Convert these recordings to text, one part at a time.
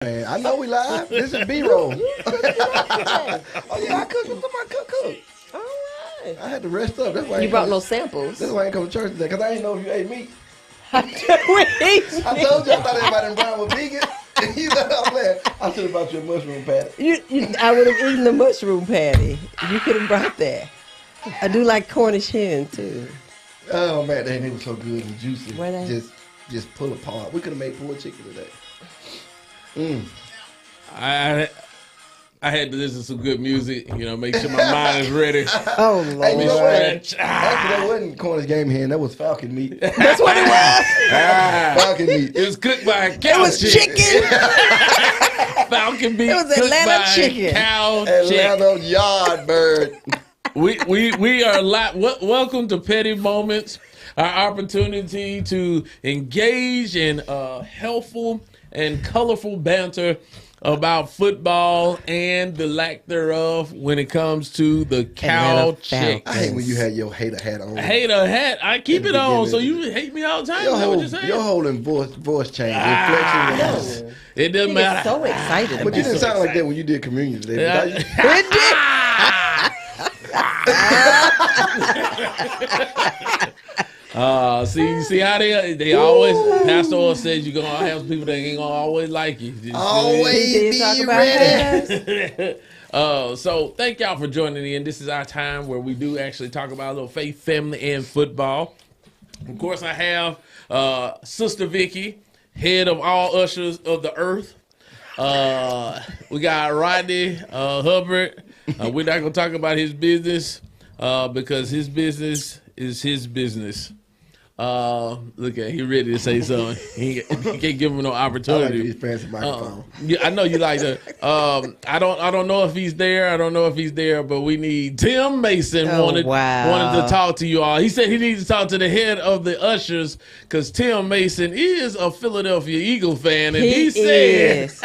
Man, I know we live. This is B-roll. Oh yeah, I cooked. What's my cook? All right. I had to rest up. That's why You brought no samples. That's why I ain't come to church today, because I didn't know if you ate meat. I told you I thought everybody in Brown was vegan. You know what I'm saying? I should have brought you a mushroom patty. I would have eaten the mushroom patty. You could have brought that. I do like Cornish hen too. Oh man, they were so good and juicy. Were they? Just pull apart. We could have made pulled chicken today. I had to listen to some good music, make sure my mind is ready. Oh Lord! Hey, you know what? Stretch. Actually, that wasn't Cornish game hen. That was falcon meat. That's what it was. Falcon meat. It was cooked by a cow. It was chicken. Falcon meat. It was cooked Atlanta by chicken. Cow chicken. Atlanta yard bird. We are live. Welcome to Petty Moments, our opportunity to engage in helpful and colorful banter about football and the lack thereof when it comes to the cow chicks. I hate when you had your hater hat on. Hater hat. I keep it on, so you hate me all the time. You're holding voice change, inflection. It doesn't matter. So excited. But you didn't sound like that when you did communion today. It did. See how they always, Pastor always says you're going to have people that ain't going to always like you. Always be ready. So thank y'all for joining in. This is our time where we do actually talk about a little faith, family, and football. Of course, I have Sister Vicky, head of all ushers of the earth. We got Rodney Hubbard. We're not going to talk about his business because his business is his business. Look at he ready to say something. He can't give him no opportunity. I like these fancy microphones. Yeah, I know you like that. I don't know if he's there. But we need Tim Mason wanted to talk to you all. He said he needs to talk to the head of the ushers because Tim Mason is a Philadelphia Eagle fan, and he said, is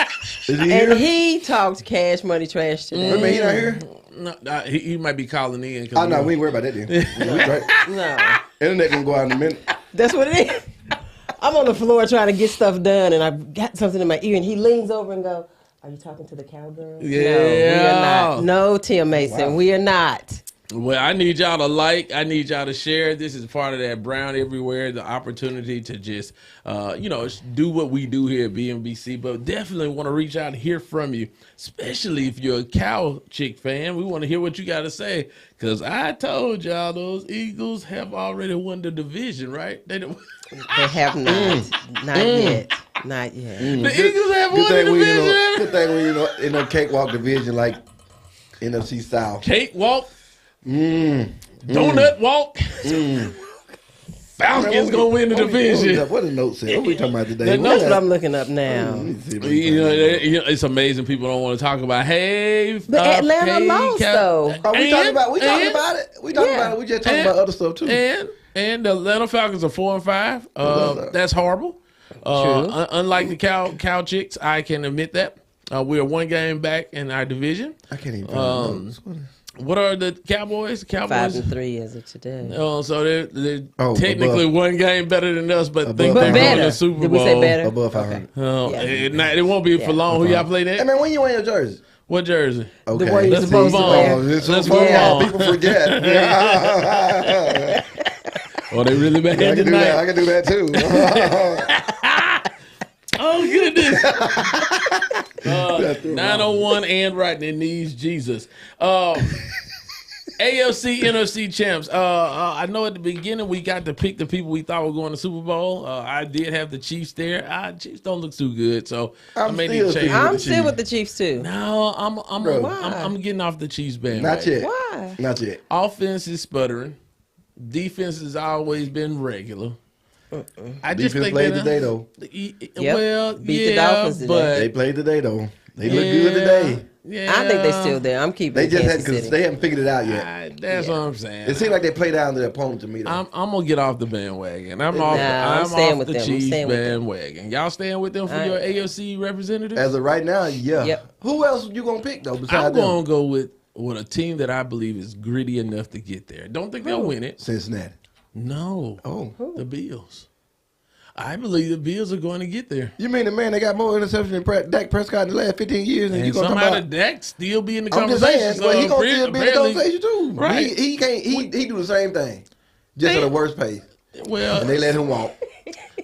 he here? And he talked cash money trash today. Remember, he not here? No, he might be calling in. Oh no, we ain't worried about that then. No. Internet gonna go out in a minute. That's what it is. I'm on the floor trying to get stuff done, and I've got something in my ear, and he leans over and goes, "Are you talking to the cowgirl?" Yeah. No, we are not. No, Tim Mason, Wow. we are not. Well, I need y'all to like. I need y'all to share. This is part of that Brown Everywhere, the opportunity to just, do what we do here at BMBC. But definitely want to reach out and hear from you, especially if you're a cow chick fan. We want to hear what you got to say because I told y'all those Eagles have already won the division, right? They have not. Not yet. Not yet. The Eagles have won the division. Good thing we in a cakewalk division like NFC South. Cakewalk. Donut walk. Falcons gonna win the division. What the note say? What we talking about today? That's what I'm looking up now. It's amazing. People don't want to talk about. Hey, but Atlanta lost though. We talking about it. We just talking about other stuff too. And the Atlanta Falcons are 4-5. That's horrible. Unlike the cow chicks, I can admit that. We are one game back in our division. I can't even. What are the Cowboys? 5-3 as of today. So they're technically one game better than us, but think they're going to the Super Bowl. Did we say better? Above 500. It won't be for long. Who y'all play that? Hey man, when you wear your jersey? What jersey? Okay. The one you're supposed to wear. Let's move on. People forget. Oh, they really bad tonight. I can do that too. Oh, goodness. 901 and right there needs Jesus. AFC, NFC champs. I know at the beginning we got to pick the people we thought were going to Super Bowl. I did have the Chiefs there. Chiefs don't look too good, so I may need to change. I'm still with the Chiefs too. No, I'm getting off the Chiefs band. Not yet. Why? Not yet. Offense is sputtering. Defense has always been regular. I just think played today though. Well, beat the Dolphins today. But they played today though. They look good today. Yeah, I think they're still there. I'm keeping. They just Kansas because City. they haven't figured it out yet. That's what I'm saying. It seems like they play down to their opponent to me though. I'm gonna get off the bandwagon. I'm staying off with the them. Chiefs bandwagon. Y'all staying with them for your AFC representatives? As of right now, yeah. Yep. Who else you gonna pick though? Besides I'm them? gonna go with a team that I believe is gritty enough to get there. Don't think they'll win it. Cincinnati. No. Oh. The Bills. I believe the Bills are going to get there. You mean the man that got more interceptions than Dak Prescott in the last 15 years, and you And gonna talk somehow about? Dak still be in the I'm just conversation. saying, but he gonna still be in the apparently- conversation too. Right. He can't. He do the same thing, just at a worse pace, Well, and they let him walk.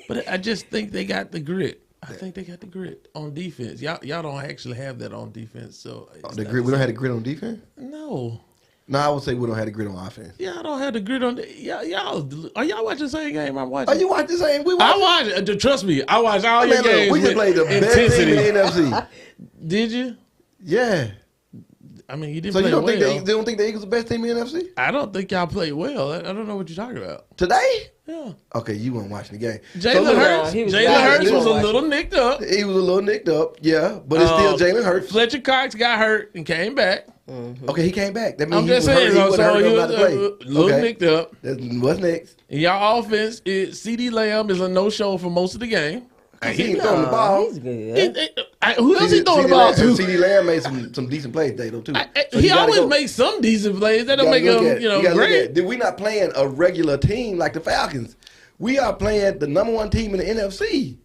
but I just think they got the grit. I think they got the grit on defense. Y'all don't actually have that on defense. So it's The not grit. We don't have the grit on defense. No. No, I would say we don't have the grit on offense. Y'all don't have the grit on. Y'all are y'all watching the same game I'm watching? Are you watching the same? We I watch. watch. Trust me, I watch all your Man, games. look, we just with played the best team intensity. in the NFC. Did you? Yeah. I mean, you didn't So play you don't well. think they don't think the Eagles the best team in the NFC I don't think y'all played well. I don't know what you're talking about. today? Yeah. Okay, you weren't watching the game. Jalen look, Hurts. he was Jalen bad. Hurts He was a wasn't little nicked up. He was a little nicked up, yeah, but it's still Jalen Hurts. Fletcher Cox got hurt and came back. Okay, he came back. That means I'm he just was hurt. saying. He wasn't hurt So he enough not to play. was a little nicked up. What's next? And y'all offense, CD Lamb is a no-show for most of the game. He ain't throwing the ball. He's good. Who else he throwing the ball to? CD Lamb made some decent plays today, though, too. So He you gotta always go. makes some decent plays. That You don't make gotta look him, at it. You gotta look great. at it. We're not playing a regular team like the Falcons. We are playing the #1 team in the NFC.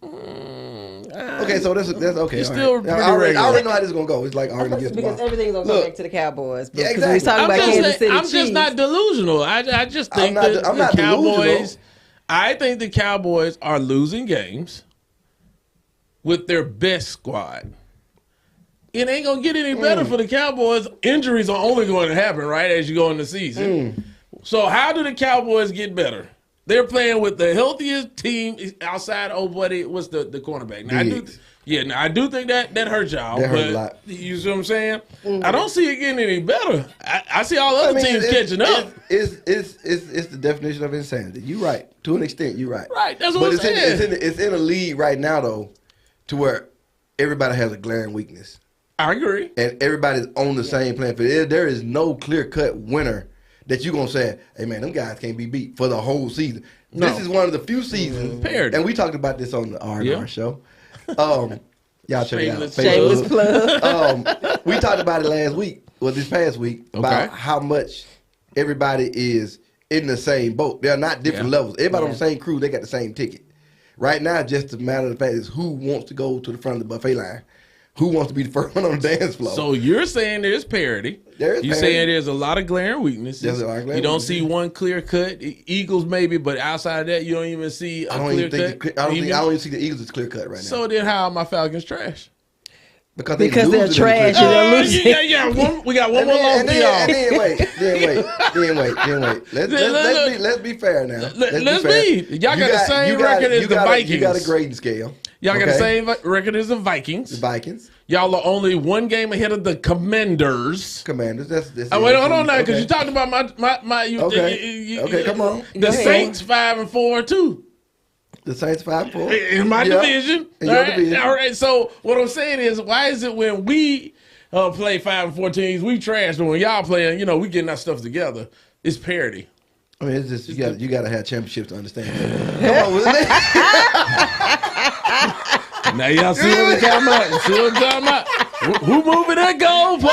Okay, so that's okay. It's all still right. pretty I already regular. know how this is gonna go. It's like already against the Because ball. everything's gonna Look. come back to the Cowboys. Yeah, Because we was talking I'm about just, Kansas saying, City I'm Chiefs. just not delusional. I just think I'm that not the Cowboys. delusional. I think the Cowboys are losing games with their best squad. It ain't gonna get any better for the Cowboys. Injuries are only going to happen right as you go in the season. So how do the Cowboys get better? They're playing with the healthiest team outside of what's the cornerback. Now, Diggs. I do think that hurts y'all. That hurt but a lot. You see what I'm saying? I don't see it getting any better. I see all other teams catching up. It's the definition of insanity. You're right. To an extent, you're right. Right, that's what But I'm saying. it's in a league right now, though, to where everybody has a glaring weakness. I agree. And everybody's on the same playing field. There is no clear-cut winner that you're going to say, hey, man, them guys can't be beat for the whole season. No. This is one of the few seasons. Parody. And we talked about this on the R&R show. Y'all check it out. Shameless Shameless plug. We talked about it last week, this past week, about how much everybody is in the same boat. They're not different levels. Everybody on the same crew, they got the same ticket. Right now, just a matter of the fact is who wants to go to the front of the buffet line. Who wants to be the first one on the dance floor? So you're saying there's parity. There is You're parity. saying there's a lot of glaring weaknesses. There's a lot of glaring you don't weaknesses. see one clear cut. Eagles maybe, but outside of that, you don't even see a I don't clear even think cut. I don't even see the Eagles as clear cut right now. So then how are my Falcons trash? because Because they're losing trash in the clear and they're cut. losing. Yeah. We got one more loss and for y'all. then wait. Let's be fair now. Let's be. Y'all got the same record as the Vikings. You got a grading scale. Y'all got the okay? same record as the The Vikings. Vikings, Y'all are only one game ahead of the Commanders. Commanders. That's Wait, hold on now, because okay. you talked about my. Okay, come on. The Go ahead. Saints 5-4 too. The Saints 5-4 In my division. In your All right? division. All right. So what I'm saying is, why is it when we play 5-4 teams, we trash, but when y'all playing, we getting our stuff together? It's parity. I mean, it's just you got to have championships to understand that. Come on, Willie. Now y'all see what we're talking about. See what I'm talking about? Who moving that goalpost?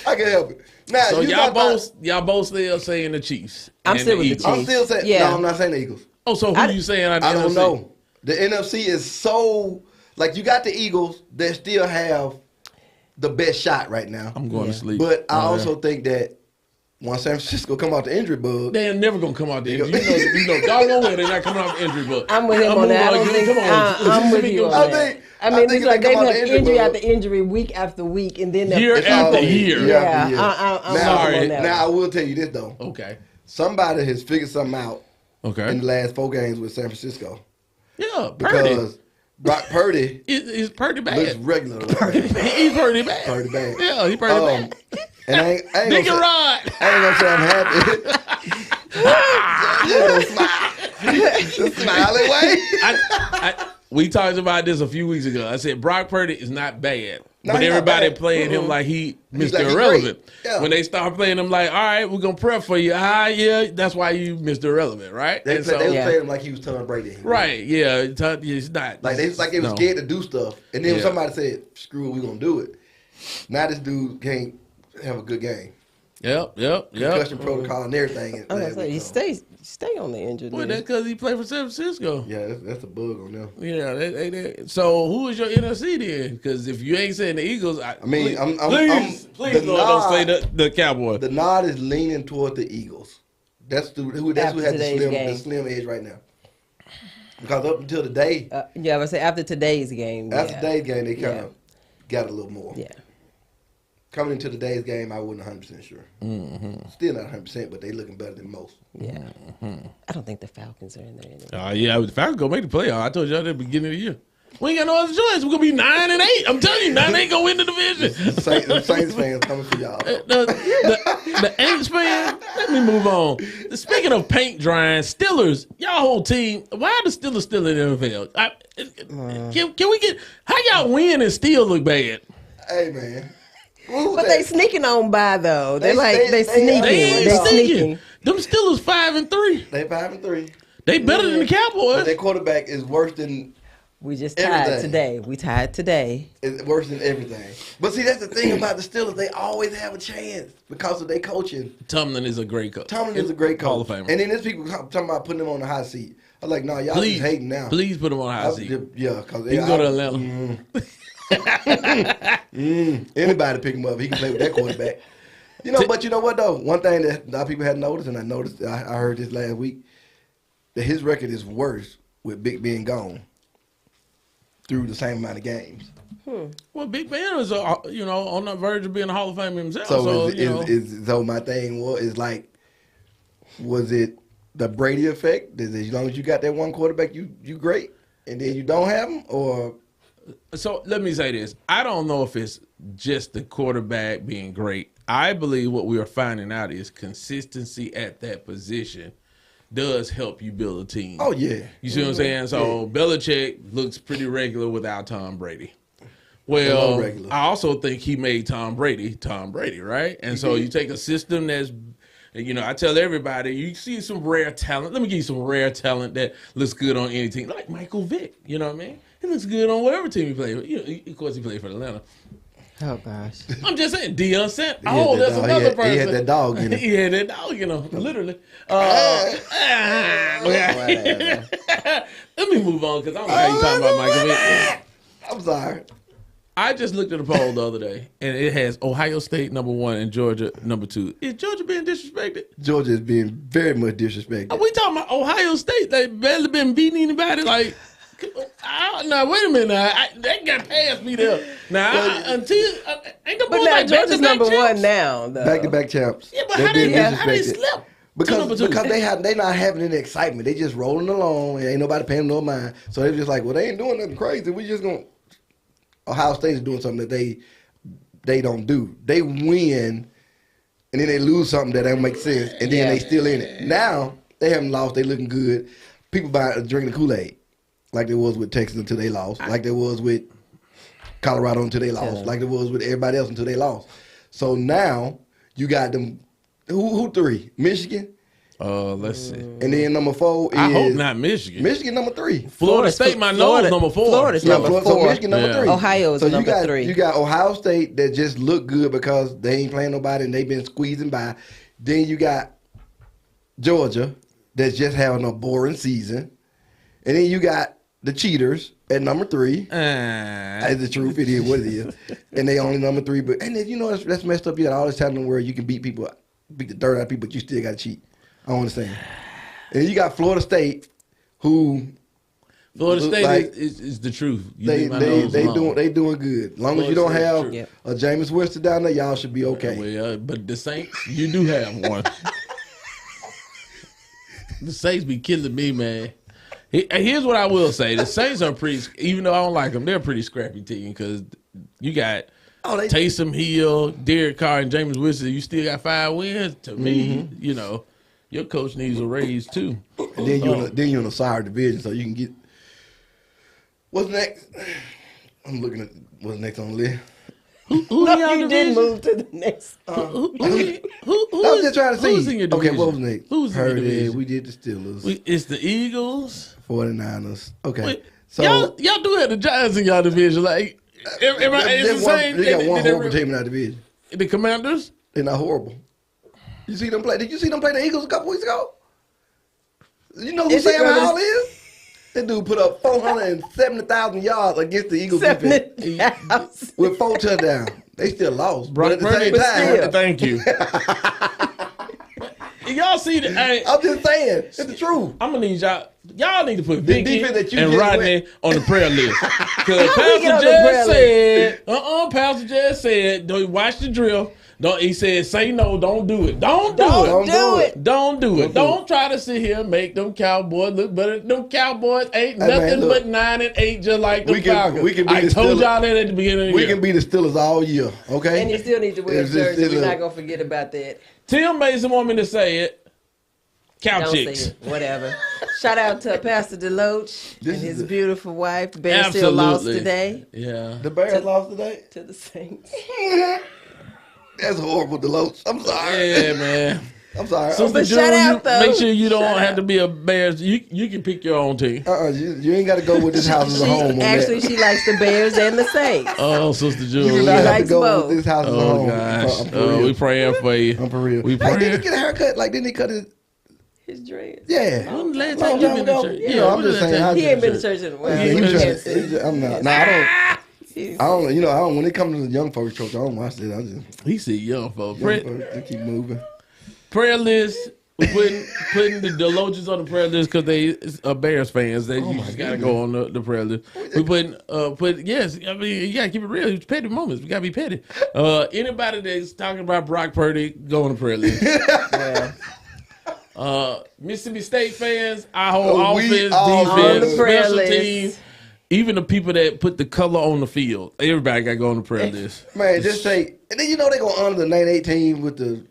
I can help it. Now, So you y'all talk both still saying the Chiefs. I'm and still with the Eagles. I'm still saying. Yeah. No, I'm not saying the Eagles. Oh, so who you saying? I don't know. The NFC is so you got the Eagles that still have the best shot right now. I'm going to sleep. But I also think that once San Francisco come out the injury bug, They're never gonna come out the injury. You know, doggone well they're not coming out the injury. But I'm with him on that. I don't think. I'm with you on I that. think- I mean, I think it's like they they come out have the injury injury bug. after injury, week after week, and then Year it's after always year. year after Yeah, year. I'm Now, on that. now I will tell you this though. Okay. Somebody has figured something out in Okay. the last 4 games with San Francisco Yeah, Purdy. because Brock Purdy It's Purdy looks bad. regular. He's Purdy bad. Purdy bad. Yeah, he's Purdy bad. And I ain't Dick and gonna Rod. say, I ain't gonna say I'm happy. Just smiling way. We talked about this a few weeks ago. I said Brock Purdy is not bad, No, but he's not everybody bad. playing him like he He's Mr. like, he's Irrelevant. great. Yeah. When they start playing him like, all right, we're gonna prep for you. Yeah, that's why you Mr. Irrelevant, right? They And was Yeah. playing him like he was Tom Brady. right, yeah, it's not Like they was no. scared to do stuff, and then when Yeah. somebody said, "Screw it, we gonna do it." Now this dude can't have a good game. Yep. Concussion protocol and everything. I was gonna say, he stays stay on the injured Well, list. that's because he played for San Francisco. Yeah, that's a bug on them. Yeah. So who is your NFC then? Because if you ain't saying the Eagles, please, Lord, don't say the Cowboys. The nod is leaning toward the Eagles. That's who has the slim edge right now. Because up until today, I would say after today's game. After today's game, they kind of got a little more. Yeah. Coming into today's game, I wasn't 100% sure. Mm-hmm. Still not 100%, but they looking better than most. Yeah. Mm-hmm. I don't think the Falcons are in there anymore. Yeah, the Falcons gonna make the playoff. I told y'all at the beginning of the year. We ain't got no other choice. We're gonna be 9-8. I'm telling you, 9-8 gonna win the division. Saints fans coming for y'all. The Aints fan. Let me move on. Speaking of paint drying, Steelers, y'all whole team. Why are the Steelers still in the NFL? Can we get how y'all win and still look bad? Hey man. But they sneaking on by though. They sneaking. They sneaking. Them Steelers 5-3. They 5-3. They better than the Cowboys. But their quarterback is worse than. We just tied today. We tied today. It's worse than everything. But see, that's the thing about the Steelers. They always have a chance because of their coaching. Tomlin is a great coach. Hall of Famer. And then there's people talking about putting him on the hot seat. I'm like, no, y'all just hating now. Please put him on the hot seat. Yeah, because he can go to Atlanta. Anybody pick him up. He can play with that quarterback. But you know what though? One thing that a lot of people hadn't noticed, and I heard this last week, that his record is worse with Big Ben gone through the same amount of games. Well, Big Ben is on the verge of being a Hall of Famer himself. So my thing was it the Brady effect? As long as you got that one quarterback, you great, and then you don't have him, or? So let me say this. I don't know if it's just the quarterback being great. I believe what we are finding out is consistency at that position does help you build a team. Oh, yeah. You see what I'm saying? So Belichick looks pretty regular without Tom Brady. Well, I also think he made Tom Brady, right? And so you take a system that's, I tell everybody, you see some rare talent. Let me give you some rare talent that looks good on any team, like Michael Vick. You know what I mean? He looks good on whatever team he plays. Of course, he played for Atlanta. Oh, gosh. I'm just saying, Deion Sanders. Oh, that's another person. He had that dog in him. He had that dog in him, literally. Let me move on, because I don't know how you talking about Michael Vick. I'm sorry. I just looked at a poll the other day, and it has Ohio State #1 and Georgia #2. Is Georgia being disrespected? Georgia is being very much disrespected. Are we talking about Ohio State? They barely been beating anybody? Like, now, wait a minute. They got past me there. Now, ain't the boys like Georgia's #1 champs? now, though. Back-to-back champs. Yeah, but how they slip? Because they not having any excitement. They just rolling along, and ain't nobody paying no mind. So they're just like, well, they ain't doing nothing crazy. We just gonna. Ohio State is doing something that they don't do. They win, and then they lose something that don't make sense, and then they still in it. Now they haven't lost. They looking good. People drinking the Kool-Aid, like they was with Texas until they lost, like they was with Colorado until they lost, like they was with everybody else until they lost. So now you got them. Who three? Michigan. Let's see. And then #4 is. I hope not Michigan. Michigan #3. Florida State, my nose, #4. Florida's #4. So Michigan #3. Ohio is #3. You got Ohio State that just look good because they ain't playing nobody and they've been squeezing by. Then you got Georgia that's just having a boring season. And then you got the cheaters at #3. That's the truth. It is what it is. And they only #3. But and then, that's messed up. You got all this talent in the world. You can beat people, beat the dirt out of people, but you still got to cheat. I don't understand. And you got Florida State, who Florida State is the truth. They doing good. As long as you don't have a Jameis Winston down there, y'all should be okay. Well, but the Saints, you do have one. The Saints be killing me, man. Here's what I will say: the Saints are pretty. Even though I don't like them, they're a pretty scrappy team because you got Taysom Hill, Derek Carr, and Jameis Winston. You still got 5 wins. To me, your coach needs a raise too. And then you're in a sorry division, so you can get. What's next? I'm looking at what's next on the list. You did move to the next. I was just trying to see. Who's in your division? Okay, what was next? Who's in your division? We did the Steelers. It's the Eagles. 49ers. Okay. Wait, so y'all do have the Giants in y'all division. Like, it's the same. They got one horrible team in that division. The Commanders? They're not horrible. You see them play? Did you see them play the Eagles a couple weeks ago? You know who Sam Howell is? That dude put up 470,000 yards against the Eagles defense with 4 touchdowns. They still lost, but at the same time, thank you. Y'all see the? I'm just saying, it's the truth. I'm gonna need y'all. Y'all need to put Vicky and Rodney on the prayer list. Because Pastor just said, don't watch the drill. He said, say no, don't do it. Don't do it. Don't try to sit here and make them Cowboys look better. Them Cowboys ain't nothing but 9-8, just like the Falcons. I told y'all that at the beginning of the year. We can be the Steelers all year, okay? And you still need to wear a jersey. We're not going to forget about that. Tim Mason want me to say it. Cow chicks. Say it. Whatever. Shout out to Pastor Deloach and his beautiful wife. The Bears still lost today. Yeah. The Bears lost today? To the Saints. That's horrible, Deloach. I'm sorry. Yeah, man. I'm sorry. So but shout out, though. Make sure you don't have to be a Bears. You can pick your own team. You ain't got to go with this house as a home. Actually, she likes the Bears and the Saints. Oh, Sister Julie. You not have to go with this house as a home. Gosh. We praying for you. I'm for real. We praying. Did he get a haircut? Like, didn't he cut his dreads? Yeah. When the last time you been to church? Yeah, I'm just saying. He ain't been to church in a while. I'm not. No, I don't. You know, I don't. When it comes to the young folks church, I don't watch it. I just. He said young folks. They keep moving. Prayer list. We're putting the Deloaches on the prayer list because they are Bears fans. You just gotta go on the prayer list. We yes. I mean, you gotta keep it real. It's petty moments. We gotta be petty. Anybody that's talking about Brock Purdy, go on the prayer list. Mississippi State fans, our whole offense, defense, special teams. Even the people that put the color on the field, everybody got to go on the prayer list. Man, just say, and then you know they're going to honor the 9-8 team with the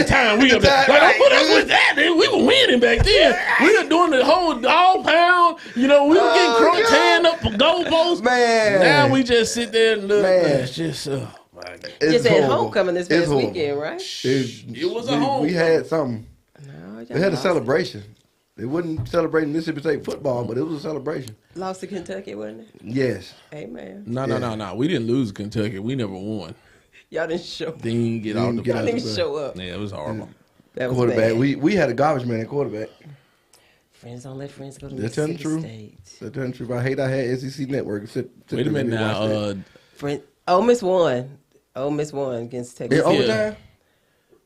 time we were there. Like, what else was that? We were winning back then. We were doing the whole all pound. You know, we were getting tearing up for goalposts. Man. Now we just sit there and look. Man. It's just, Just at homecoming this past weekend, right? It was a homecoming. We had something. No, they had a celebration. They wasn't celebrating Mississippi State football, but it was a celebration. Lost to Kentucky, wasn't it? Yes. Amen. No. We didn't lose Kentucky. We never won. Y'all didn't show up. They didn't get off the Y'all didn't show up. Yeah, it was horrible. That was quarterback. bad. We had a garbage man at quarterback. Friends don't let friends go to They're telling Mississippi the truth. They're telling the truth. I hate I had SEC Network. Wait a minute now. Ole Miss won. Ole Miss won against Texas. In overtime?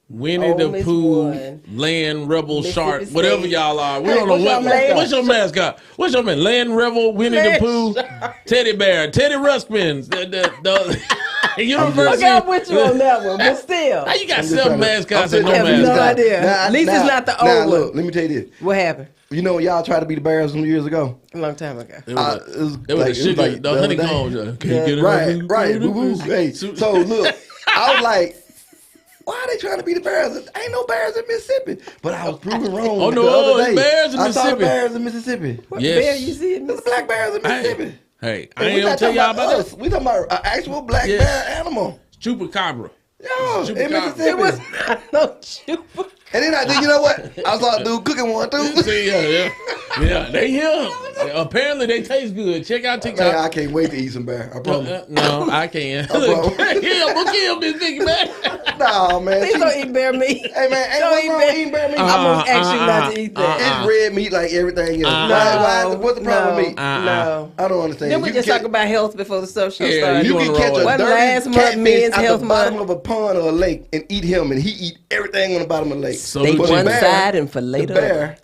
Winnie the Pooh, Land Rebel, Shark, whatever y'all are. We don't know what's your mascot. What's your man? Land Rebel, Winnie the Pooh, Teddy Bear, Teddy Ruskins, the University. I got with you on that one, but still. How you got 7 mascots and no mascot? mascot? No idea. At least it's not the old one. Look, let me tell you this. What happened? You know when y'all tried to be the Bears some years ago? A long time ago. It was the sugar, the honeycomb. Right. Hey, so look, I was like, why are they trying to be the Bears? Ain't no Bears in Mississippi. But I was proven wrong. Oh, no, the other day. Bears in I Mississippi. saw the Bears in Mississippi. What bear you see in There's black bears in Mississippi. Hey, I ain't gonna tell y'all about us. We talking about an actual black bear animal. Chupacabra. Yeah, in Mississippi. It was not no chupacabra. And then you know what? I saw a dude cooking one too. See, yeah, they here. Apparently they taste good. Check out TikTok. Man, I can't wait to eat some bear. I promise. No, I can't. Kill this big man. Nah, man. Please don't eat bear meat. Hey man, ain't nothing wrong with eating bear meat. I'm gonna ask you not to eat that. It's red meat like everything else. What's the problem with meat? No. I don't understand. Then we just talk about health before the social started. You can catch a dirty last month men's health at the bottom of a pond or a lake and eat him, and he eat everything on the bottom of the lake. So they one side and fillet the bear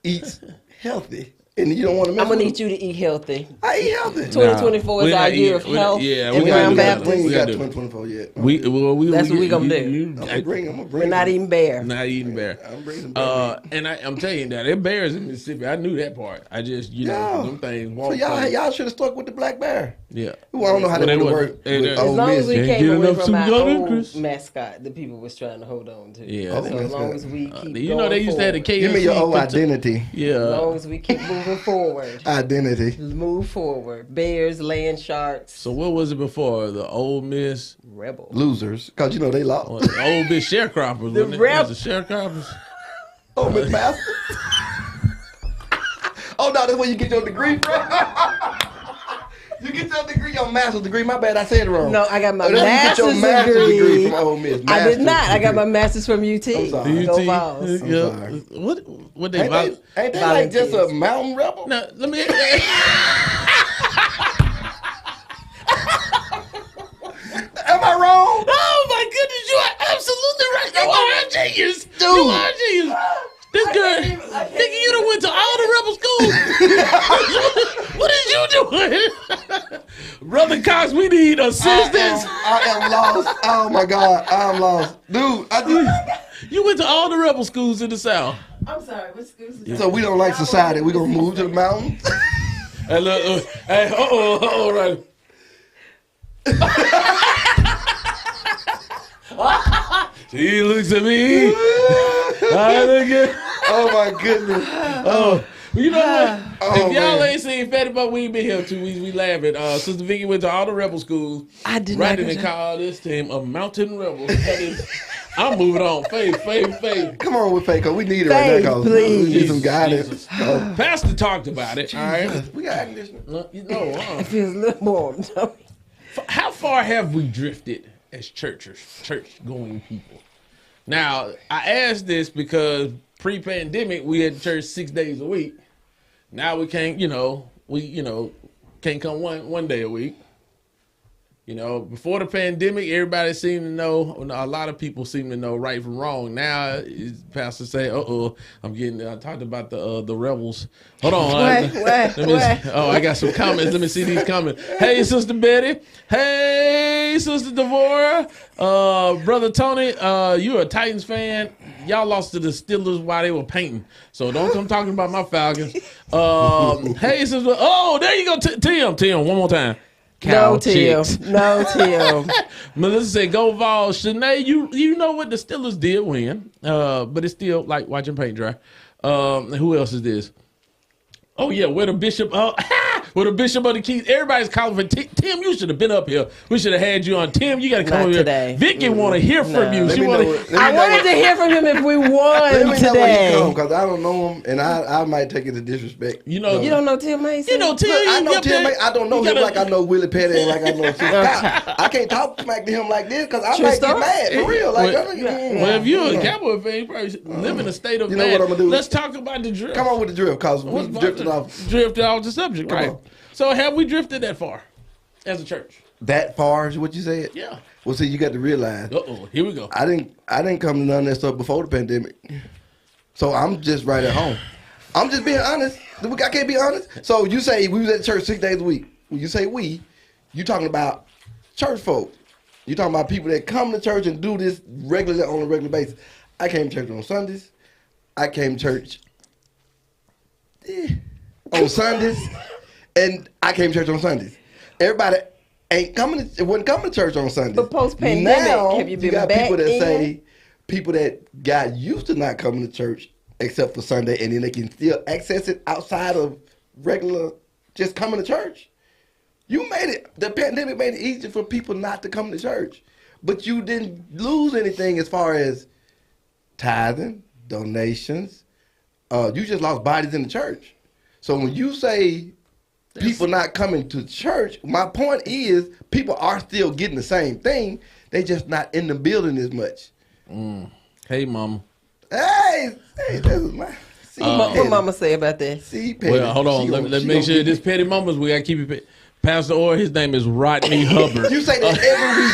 eats healthy. And you don't want to mess I'm going to need you to eat healthy. I eat healthy. 2024 is our year of health. Yeah, we got Baptist. We got 2024 yet. That's what we're going to do. I'm going to bring We're not eating bear. Not eating bear. I'm bringing bear. And I'm telling you that, they're bears in Mississippi. I knew that part. I just, them things. So y'all should have stuck with the black bear. Yeah. Well, I don't know how they would work. As long as we came away from our old mascot, the people was trying to hold on to. Yeah. So as long as we keep you know, they used to have the KFC. Give me your old identity. Yeah. As long as we keep moving forward. Identity. Move forward. Bears, land sharks. So what was it before? The Ole Miss Rebels. Losers. Because you know they lost. Ole Miss sharecroppers. The Rebels. The sharecroppers. Ole Miss Masters. Oh no, that's where you get your degree from. You get your degree, your master's degree. My bad, I said it wrong. No, I got my You get your master's degree from Ole Miss. I did not. I got my master's from UT. I'm sorry. Go Vols. I'm sorry. What they Ain't they like just a mountain rebel? No, let me. Am I wrong? Oh my goodness, you are absolutely right. You are a genius. Dude. You are a genius. This girl, nigga, you done went to all the rebel schools. What is you doing? Brother Cox, we need assistance. I am lost. Oh my God, I'm lost. Dude, You went to all the rebel schools in the South. I'm sorry. What schools is so we don't like society. We're going to move to the mountains. Hey, look, right. He looks at me. I look at. Oh my goodness. Oh, you know what? Oh, If y'all man. ain't seen Fatty Buck, we ain't been here 2 weeks. We laughing. Sister Vicky went to all the rebel schools. I did Right, not. and call this team a mountain rebel. That is, I'm moving on. Faith. Come on with Faith, because we need it right now. Cause please. we need some guidance. Jesus. Pastor talked about it. All right. We got air conditioning. No, It feels a little warm. How far have we drifted as church-going people? Now, I asked this because pre-pandemic, we had church 6 days a week. Now we can't, can't come one day a week. Before the pandemic, everybody seemed to know, a lot of people seem to know right from wrong. Now, pastors say, I talked about the rebels. Hold on. I got some comments. Let me see these comments. Hey, Sister Betty. Hey, Sister Devorah. Brother Tony, you're a Titans fan. Y'all lost to the Steelers while they were painting. So don't come talking about my Falcons. Hey, Sister. Oh, there you go. Tim, one more time. No, Tim. Melissa said, "Go Vols." Shanae, you know what the Steelers did win, but it's still like watching paint dry. Who else is this? Oh yeah, where the bishop? Where the bishop of the keys? Everybody's calling for Tim. You should have been up here. We should have had you on. Tim, you got to come over today. here. Vicky want to hear from you. I wanted to hear from him if we won today. Because I don't know him, and I might take it as disrespect. You don't know Tim Mason? You know Tim. I know Tim Mason. I don't know him like I know Willie Pettyr and like I know Scott. I can't talk smack to him like this because I might get mad for real. Well, if you're a Cowboy fan, you probably live in a state of You know what I'm gonna do? Let's talk about the drift. Come on with the drift, because we drifted off. Drifted off the subject, right? on. So have we drifted that far as a church? That far is what you said? Yeah. Well, see, you got to realize. Here we go. I didn't come to none of that stuff before the pandemic. So I'm just right at home. I'm just being honest. I can't be honest. So you say we was at church 6 days a week. When you say we, you talking about church folk. You talking about people that come to church and do this regularly on a regular basis. I came to church on Sundays. I came to church on Sundays. And I came to church on Sundays. Everybody wasn't coming to church on Sundays. But post-pandemic, now, have you been got back people that in? say, people that got used to not coming to church except for Sunday, and then they can still access it outside of regular, just coming to church. The pandemic made it easier for people not to come to church. But you didn't lose anything as far as tithing, donations. You just lost bodies in the church. So when you say people not coming to church, my point is people are still getting the same thing. They just not in the building as much. Hey, Mama. Hey, this is my... What Mama say about that? See, Petty. Well, hold on. Let's make sure this petty moments, we got to keep it. Pastor Orr, his name is Rodney Hubbard. You say that every week.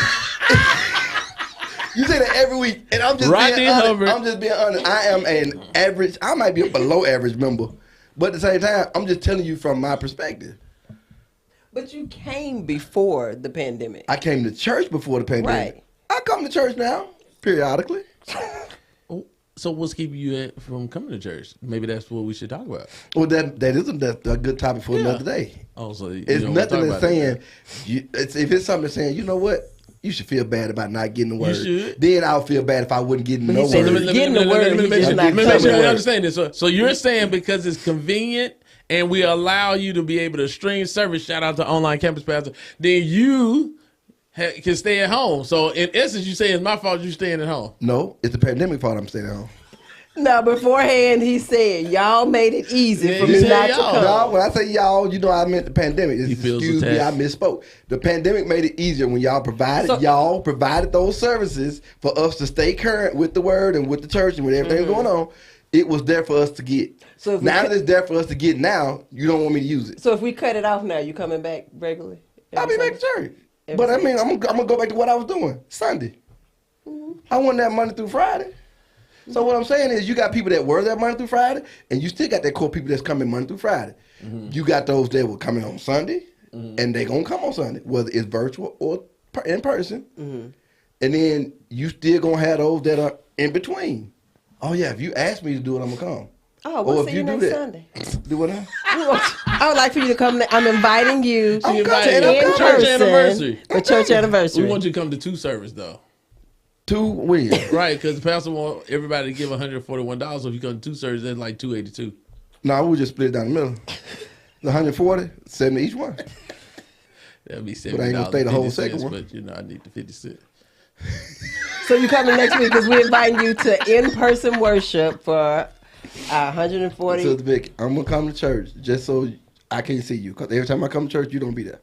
You say that every week. And I'm just Rodney being honest. Hubbard. I'm just being honest. I am an average. I might be a below average member. But at the same time, I'm just telling you from my perspective. But you came before the pandemic. I came to church before the pandemic. Right. I come to church now, periodically. So what's keeping you from coming to church? Maybe that's what we should talk about. Well, that isn't a good topic for another day. Oh, so It's nothing that's saying, if it's something that's saying, you know what? You should feel bad about not getting the word. You should. Then I'll feel bad if I wouldn't get no word. Let me make sure I understand this. So you're saying because it's convenient and we allow you to be able to stream service, shout out to Online Campus Pastor, then you can stay at home. So in essence, you say it's my fault you staying at home. No, it's the pandemic fault I'm staying at home. No, beforehand he said, y'all made it easy for me not to come. No, when I say y'all, you know I meant the pandemic. Excuse me, I misspoke. The pandemic made it easier when y'all provided those services for us to stay current with the word and with the church and with everything going on. It was there for us to get. So now that it's there for us to get now, you don't want me to use it. So if we cut it off now, you coming back regularly? I'll be back to church. But I mean, I'm going to go back to what I was doing Sunday. I wasn't there Monday through Friday. So what I'm saying is you got people that were there Monday through Friday, and you still got that core people that's coming Monday through Friday. You got those that were coming on Sunday, and they going to come on Sunday, whether it's virtual or in person. And then you still going to have those that are in between. Oh, yeah, if you ask me to do it, I'm going to come. Oh, we'll see you next Sunday. Do what now? I would like for you to come. I'm inviting you to church anniversary. For church anniversary. We want you to come to 2 services, though. 2 weeks. Right, because the pastor want everybody to give $141. So if you come to 2 services, that's like $282. No, we'll just split it down the middle. The 140, 70 each one. That'd be $70. But I ain't gonna stay the whole second one. But you know, I need the 50 cents. So you coming next week because we're inviting you to in-person worship for 140. So Vic, I'm gonna come to church just so I can't see you. Because every time I come to church, you don't be there.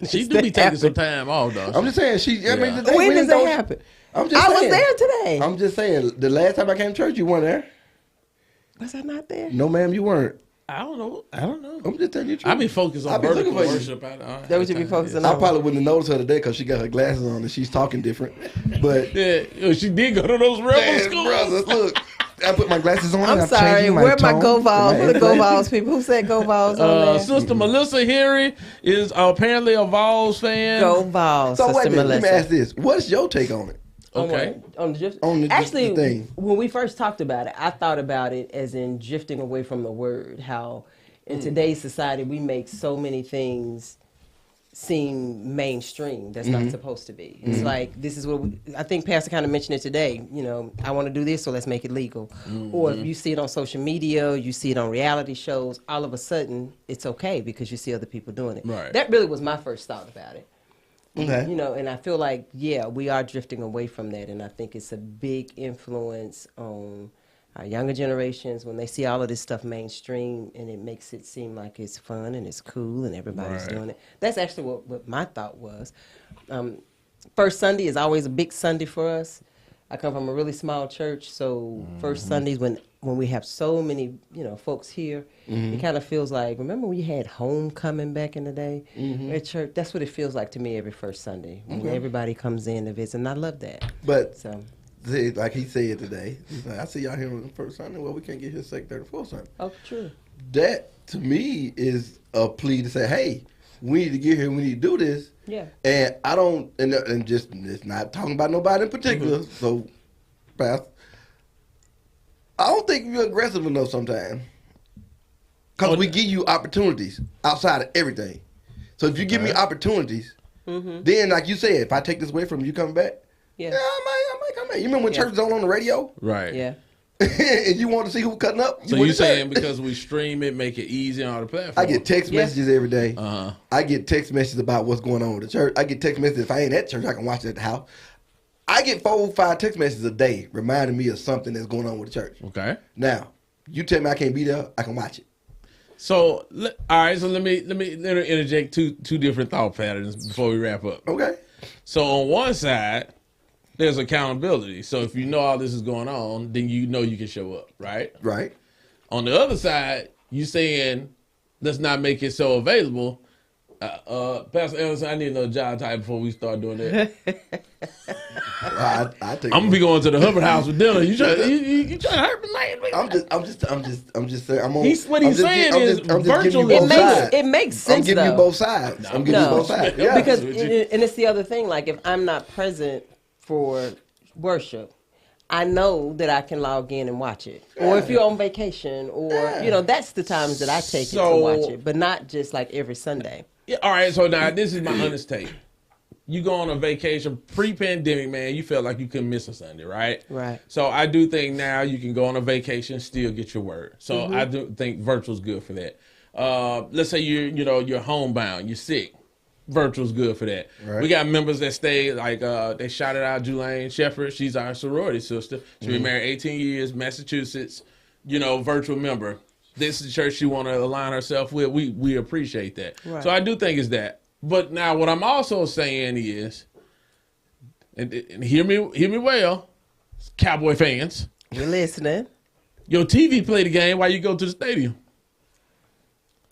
She do be taking some time off, though. I'm just saying. When does that happen? I was there today. I'm just saying. The last time I came to church, you weren't there. Was I not there? No, ma'am, you weren't. I don't know. I'm just telling you the truth. I be focused on vertical worship. That what you be focusing on? I probably wouldn't have noticed her today because she got her glasses on and she's talking different. But yeah, she did go to those rebel schools. Brother, look. I put my glasses on. I'm sorry. Where my Go Vols? Where the Go Vols people? Who said Go Vols on there? Sister Melissa Henry is apparently a Vols fan. Go Vols, so Sister Melissa. Let me ask this. What's your take on it? Okay. Actually, the thing. When we first talked about it, I thought about it as in drifting away from the word. How in today's society we make so many things seem mainstream that's not supposed to be. It's like, this is what I think Pastor kind of mentioned it today. You know, I want to do this, so let's make it legal. Or if you see it on social media, you see it on reality shows, all of a sudden it's okay because you see other people doing it. Right. That really was my first thought about it. Okay. You know, and I feel like, yeah, we are drifting away from that, and I think it's a big influence on our younger generations when they see all of this stuff mainstream, and it makes it seem like it's fun and it's cool and everybody's doing it. That's actually what my thought was. First Sunday is always a big Sunday for us. I come from a really small church, so first Sundays when we have so many, folks here, it kind of feels like, remember we had homecoming back in the day at church? That's what it feels like to me every first Sunday when everybody comes in to visit, and I love that. But so, like he said today, he's like, I see y'all here on the first Sunday. Well, we can't get here second, third, fourth Sunday. oh, true. That to me is a plea to say, hey, we need to get here. We need to do this. Yeah. And I don't, and just it's not talking about nobody in particular. So, Pastor, I don't think you're aggressive enough sometimes. Because we give you opportunities outside of everything. So if you give me opportunities, then like you said, if I take this away from you, coming back, I might come back. You remember when church was on the radio? Right. Yeah. And you want to see who cutting up? So you saying because we stream it, make it easy on the platform? I get text messages every day. I get text messages about what's going on with the church. I get text messages. If I ain't at church, I can watch it at the house. I get 4 or 5 text messages a day reminding me of something that's going on with the church. Okay. Now, you tell me I can't be there, I can watch it. So, all right. So let me interject two different thought patterns before we wrap up. Okay. So on one side, there's accountability. So if you know all this is going on, then you know you can show up, right? Right. On the other side, you saying let's not make it so available. Pastor Anderson, I need another job title before we start doing that. I take I'm gonna be going to the Hubbard House for dinner. You trying to hurt me, man? I'm just saying. What he's saying is virtually. It makes sense. I'm giving you both sides. I'm giving you both sides. Yeah. Because and it's the other thing. Like if I'm not present for worship, I know that I can log in and watch it. Yeah. Or if you're on vacation, or that's the times that I take it to watch it, but not just like every Sunday. Yeah, all right, so now this is my honest take. You go on a vacation pre-pandemic, man, you felt like you couldn't miss a Sunday, right? Right. So I do think now you can go on a vacation, still get your word. So I do think virtual's good for that. Let's say you're homebound, you're sick. virtual's good for that. Right. We got members that stay, like they shouted out Julaine Shepard. She's our sorority sister. She's been married 18 years, Massachusetts, virtual member. This is the church she want to align herself with. We appreciate that. Right. So I do think it's that. But now what I'm also saying is, and hear me well, Cowboy fans. We're listening. Your TV play the game while you go to the stadium.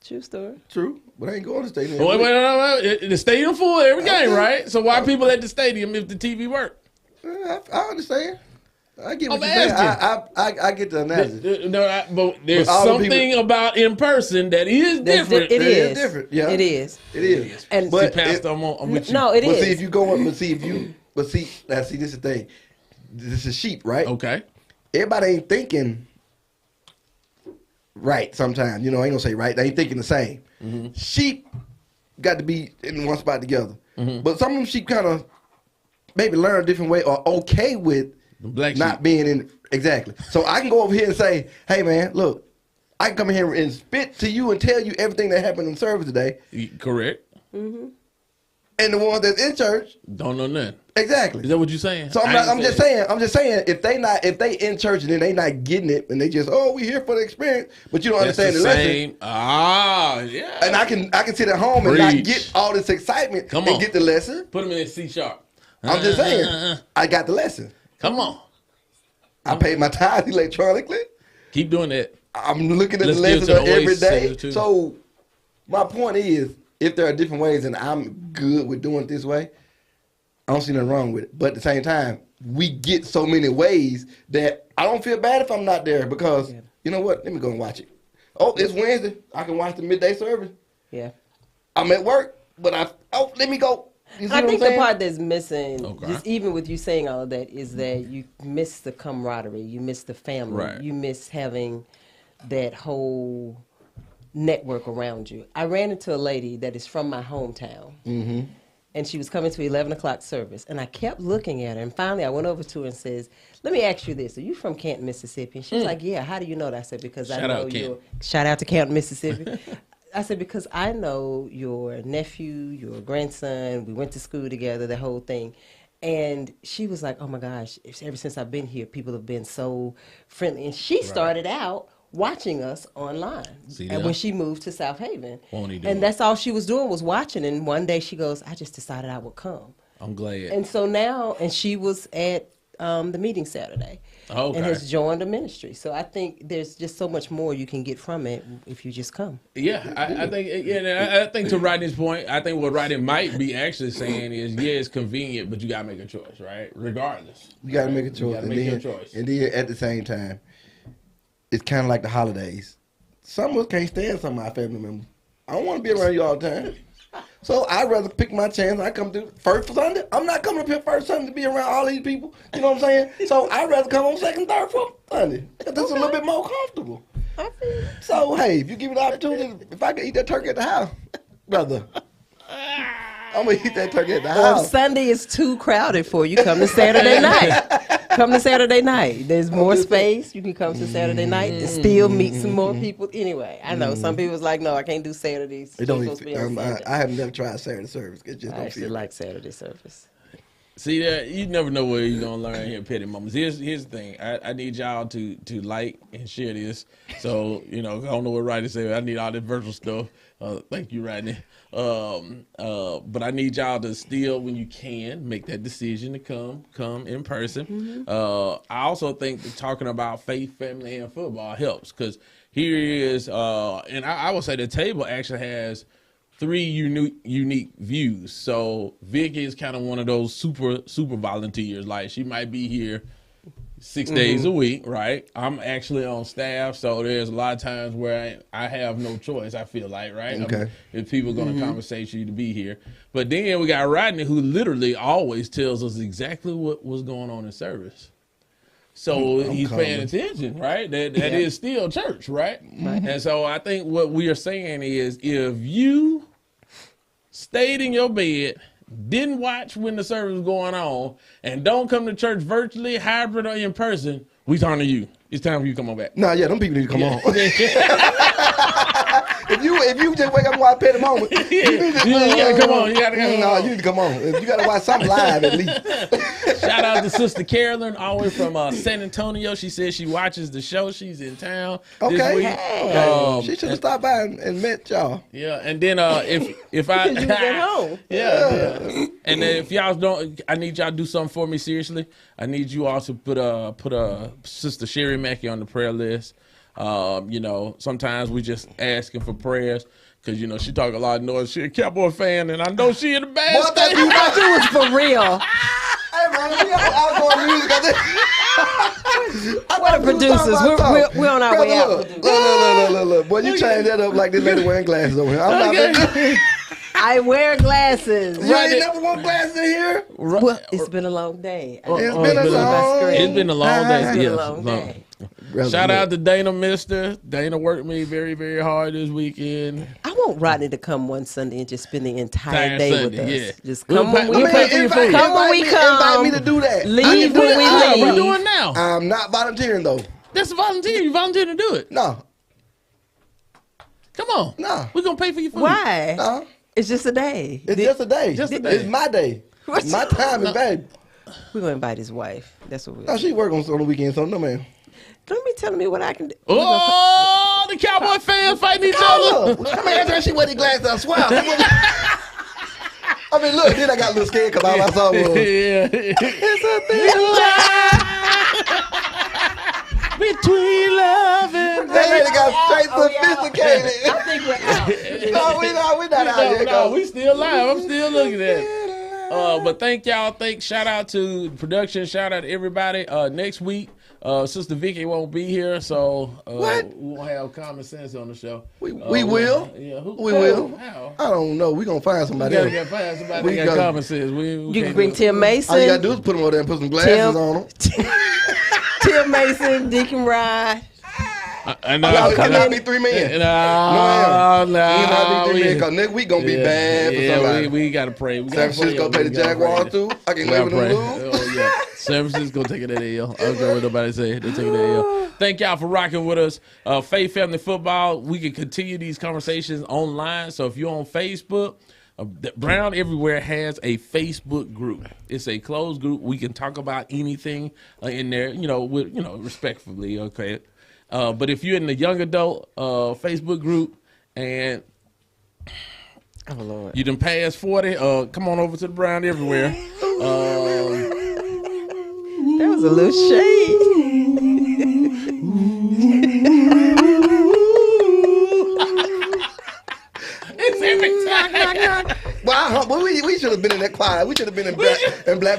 True story. True, but I ain't going to the stadium. Wait. The stadium full every game, right? So why people at the stadium if the TV work? I understand. I get what I'm you're saying. asking. I get the analysis. But there's something about in person that is different. It is different. Yeah, it is. It is. And but Pastor, I'm with you. No, it is. But see, if you go up, see, this is the thing. This is sheep, right? Okay. Everybody ain't thinking right sometimes. I ain't gonna say right. They ain't thinking the same. Mm-hmm. Sheep got to be in one spot together. Mm-hmm. But some of them sheep kind of maybe learn a different way or okay with not being in. Exactly. So I can go over here and say, hey, man, look, I can come in here and spit to you and tell you everything that happened in service today. Correct. Mm-hmm. And the ones that's in church don't know nothing. Exactly. Is that what you're saying? So I'm just saying if they in church and then they not getting it and they just we here for the experience, but you don't understand the lesson. Yeah. And I can sit at home and not get all this excitement and get the lesson. Put them in C#. I'm just saying I got the lesson. Come on. I paid my tithes electronically. Keep doing that. I'm looking at the lesson every day. So my point is, if there are different ways and I'm good with doing it this way, I don't see nothing wrong with it. But at the same time, we get so many ways that I don't feel bad if I'm not there because, you know what? Let me go and watch it. Oh, it's Wednesday. I can watch the midday service. Yeah. I'm at work, but let me go. I think the part that's missing, just even with you saying all of that, is that you miss the camaraderie. You miss the family. Right. You miss having that whole network around you. I ran into a lady that is from my hometown. Mm-hmm. And she was coming to 11 o'clock service. And I kept looking at her. And finally, I went over to her and says, let me ask you this. Are you from Canton, Mississippi? And she was like, yeah. How do you know that? I said, because I know you. Shout out to Canton, Mississippi. I said, because I know your nephew, your grandson. We went to school together, the whole thing. And she was like, oh, my gosh, ever since I've been here, people have been so friendly. And she started out watching us online and when she moved to South Haven. And that's all she was doing was watching. And one day she goes, I just decided I would come. I'm glad. And so now, and she was at the meeting Saturday and has joined the ministry. So I think there's just so much more you can get from it if you just come. Yeah, I think to Rodney's point, I think what Rodney might be actually saying is, it's convenient, but you got to make a choice, right? Regardless. You got to make a choice. You got to make your choice. And then at the same time, it's kind of like the holidays. Some of us can't stand some of my family members. I don't want to be around you all the time. So I'd rather pick my chance. I come to first Sunday. I'm not coming up here first Sunday to be around all these people. You know what I'm saying? So I'd rather come on second, third, fourth Sunday. That's a little bit more comfortable. So, hey, if you give me the opportunity, if I can eat that turkey at the house, brother, I'm going to eat that turkey at the house. If Sunday is too crowded for you, come to Saturday night. Come to Saturday night. There's more space. You can come to Saturday night and still meet some more people. Anyway, I know some people's like, no, I can't do Saturdays. I have never tried Saturday service. It just I actually like Saturday service. See that you never know where you're gonna learn here, petty moments. Here's the thing. I need y'all to like and share this. So I don't know what Rodney said. I need all this virtual stuff. Thank you, Rodney. But I need y'all to still, when you can, make that decision to come in person. Mm-hmm. I also think that talking about faith, family, and football helps because here is, and I would say the table actually has 3 unique views. So Vicky is kind of one of those super volunteers. Like she might be here 6 days a week, right? I'm actually on staff, so there's a lot of times where I have no choice, I feel like, right? Okay. If people are going to compensate you to be here. But then we got Rodney, who literally always tells us exactly what was going on in service. So he's paying attention, right? That is still church, right? And so I think what we are saying is if you stayed in your bed, didn't watch when the service was going on, and don't come to church virtually, hybrid, or in person, we turn to you. It's time for you to come on back. Nah, them people need to come on. If you just wake up and watch Petty Moment, you gotta come on. You gotta come no, on. you need to come on. You gotta watch something live at least. Shout out to Sister Carolyn, all the way from San Antonio. She says she watches the show. She's in town this week. Hey. She should have stopped by and met y'all. Yeah, and then if I You was at home. Yeah. And then if y'all don't, I need y'all to do something for me. Seriously, I need you all to put Sister Sherry Mackey on the prayer list. You know, sometimes we just asking for prayers because, you know, she talk a lot of noise. She a Cowboy fan, and I know she in the bad state. I thought you was for real. Hey, man, we got outgoing music. What are producers? We're on our way out. Look. Boy, you change that up like this lady wearing glasses over here. I'm not I wear glasses. You ain't never worn glasses in here? Well, it's been a long day. It's been a long day. It's been a long day. It's been Yeah, a long day. Shout out to Dana Mister. Dana worked me very, very hard this weekend. I want Rodney to come one Sunday and just spend the entire day Sunday, with us. yeah. Just come when we Invite come. me to do that. Leave when we leave. We're doing now. I'm not volunteering, though. That's a volunteer. You volunteer to do it. No. Come on. No. We're going to pay for your food. Why? No. It's just a day. It's just a day. Just a day. It's my day. My time is bad. We're going to invite his wife. That's what we're No, she work on the weekend, so no, man. Don't be telling me what I can do. Oh, the Cowboy fans fighting each other. Come here, after she wear the glasses, I swear. I mean, look, then I got a little scared because all I saw was... It's a thing. Between love and... That lady got straight sophisticated. I think we're out. No, we're not out here. No, we still live. I'm still looking at it. But thank y'all. Shout out to production. Shout out to everybody. Next week, Sister Vicky won't be here, so we won't have Common Sense on the show. We will. Yeah, we will. How? I don't know. We're going to find somebody We else. gotta find somebody that got Common Sense. You can bring Tim Mason. All you got to do is put him over there and put some glasses on him. Tim Mason, Deacon Rod. Y'all cannot be 3 men. No. We cannot be 3 men because next week going to be bad for somebody. We got to pray. San Francisco play the Jaguars too. I can't wait for them to lose. Oh, yeah. San Francisco taking that L. I don't care what nobody say. They're taking that L. Thank y'all for rocking with us. Faith Family Football. We can continue these conversations online. So if you're on Facebook, Brown Everywhere has a Facebook group. It's a closed group. We can talk about anything in there, respectfully, okay? But if you're in the young adult Facebook group and you done past 40, come on over to the Brown Everywhere. That was a little shade. It's every time. Well, we should have been in that choir. We should have been in Black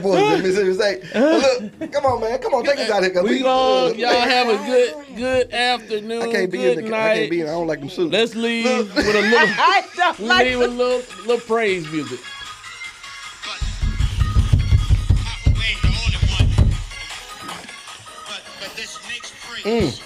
Voices in Mississippi State. Look, come on, man. Come on, take us out here. Y'all have a good afternoon. I can't be in the, I can't be in. I don't like them suits. Let's leave with a little praise music. But this next praise